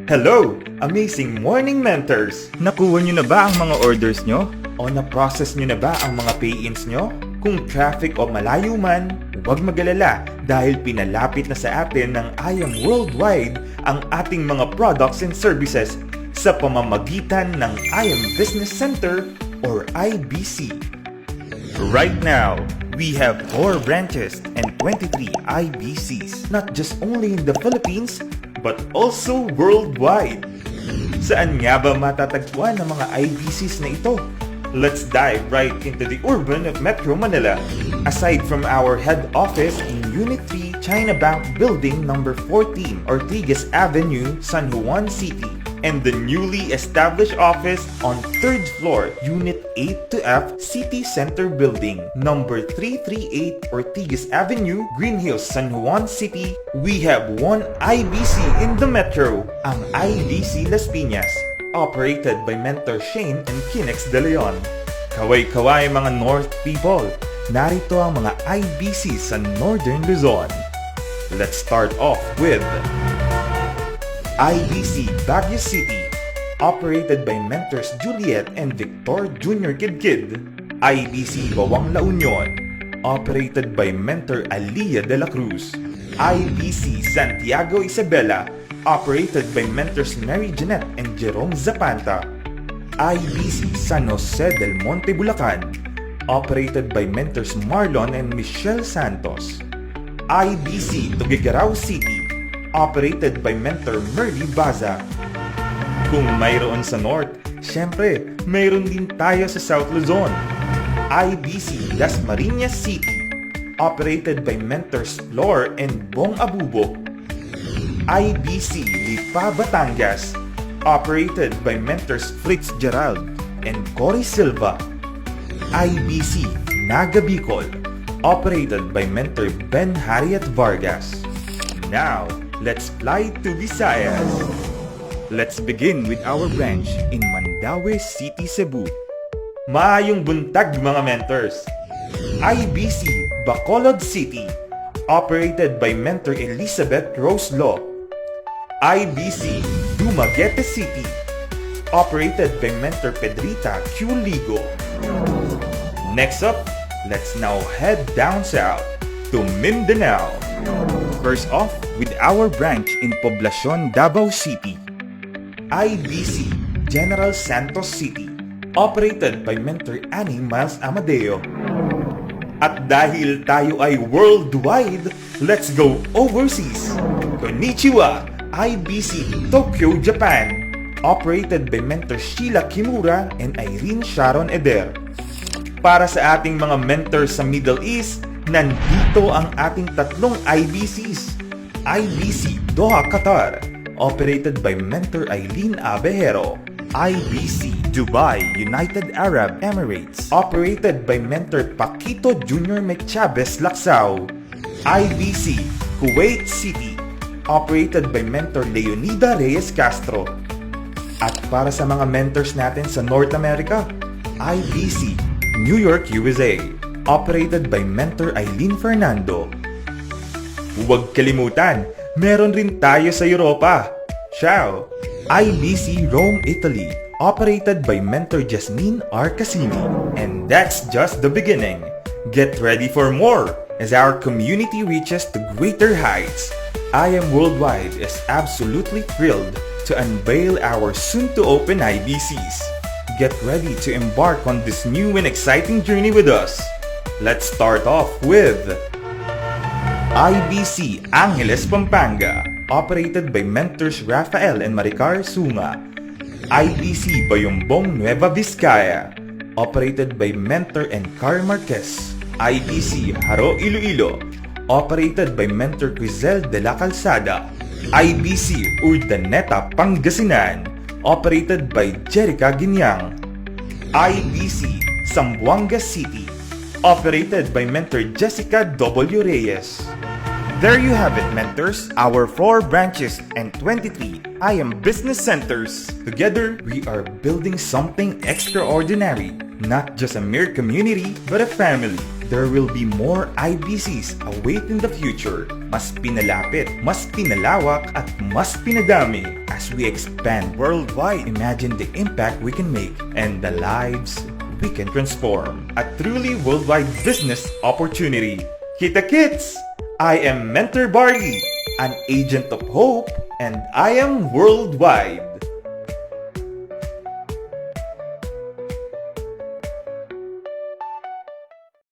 Hello! Amazing morning mentors! Nakuha nyo na ba ang mga orders nyo? O na-process nyo na ba ang mga pay-ins nyo? Kung traffic o malayo man, huwag mag-alala dahil pinalapit na sa atin ng IAM Worldwide ang ating mga products and services sa pamamagitan ng IAM Business Center or IBC. Right now, we have 4 branches and 23 IBCs, not just only in the Philippines, but also worldwide. Saan nga ba matatagpuan ang mga IBCs na ito? Let's dive right into the urban of Metro Manila. Aside from our head office in Unit 3 China Bank Building number 14, Ortigas Avenue, San Juan City, and the newly established office on 3rd floor, Unit 8 to F, City Center Building, number 338 Ortigas Avenue, Green Hills, San Juan City, we have one IBC in the metro, ang IBC Las Piñas, operated by Mentor Shane and Kinex De Leon. Kaway-kaway mga North people, narito ang mga IBC sa Northern Luzon. Let's start off with IBC Baguio City, operated by Mentors Juliet and Victor Jr. Kidkid. IBC Bawang La Union, operated by Mentor Alia de la Cruz. IBC Santiago Isabela, operated by Mentors Mary Jeanette and Jerome Zapanta. IBC San Jose del Monte Bulacan, operated by Mentors Marlon and Michelle Santos. IBC Tuguegarao City, operated by Mentor Merly Baza. Kung mayroon sa North, syempre, mayroon din tayo sa South Luzon. IBC Dasmariñas City, operated by Mentors Flor and Bong Abubo. IBC Lipa Batangas, operated by Mentors Fritz Gerald and Cory Silva. IBC Naga Bicol, operated by Mentor Ben Harriet Vargas. Now, let's fly to Visayas. Let's begin with our branch in Mandaue City, Cebu. Maayong buntag mga mentors. IBC Bacolod City, operated by Mentor Elizabeth Rose Law. IBC Dumaguete City, operated by Mentor Pedrita Q. Ligo. Next up, let's now head down south to Mindanao. First off, with our branch in Poblacion, Davao City. IBC General Santos City, operated by Mentor Annie Miles Amadeo. At dahil tayo ay worldwide, let's go overseas. Konnichiwa, IBC Tokyo, Japan, operated by Mentor Sheila Kimura and Irene Sharon Eder. Para sa ating mga mentors sa Middle East, nandito ang ating tatlong IBCs. IBC Doha, Qatar, operated by Mentor Eileen Abejero. IBC Dubai, United Arab Emirates, operated by Mentor Paquito Jr. Mechabes Laksao. IBC Kuwait City, operated by Mentor Leonida Reyes Castro. At para sa mga mentors natin sa North America, IBC New York, USA, operated by Mentor Eileen Fernando. Huwag kalimutan, meron rin tayo sa Europa. Ciao! IBC Rome, Italy, operated by Mentor Jasmine R. Cassini. And that's just the beginning. Get ready for more as our community reaches to greater heights. IAM Worldwide is absolutely thrilled to unveil our soon-to-open IBCs. Get ready to embark on this new and exciting journey with us. Let's start off with IBC Angeles, Pampanga, operated by Mentors Rafael and Maricar Suma. IBC Bayumbong, Nueva Vizcaya, operated by Mentor and Car Marquez. IBC Haro, Iloilo, operated by Mentor Crizel de la Calzada. IBC Urdaneta, Pangasinan, operated by Jerica Ginyang. IBC Zamboanga City, operated by Mentor Jessica W. Reyes. There you have it, mentors, our 4 branches and 23 IAM Business Centers. Together, we are building something extraordinary, not just a mere community, but a family. there will be more IBCs await in the future. Mas pinalapit, mas pinalawak, at mas pinadami as we expand worldwide. Imagine the impact we can make and the lives we can transform. A truly worldwide business opportunity. Kita Kits! I am Mentor Barley, an agent of hope, and I am worldwide.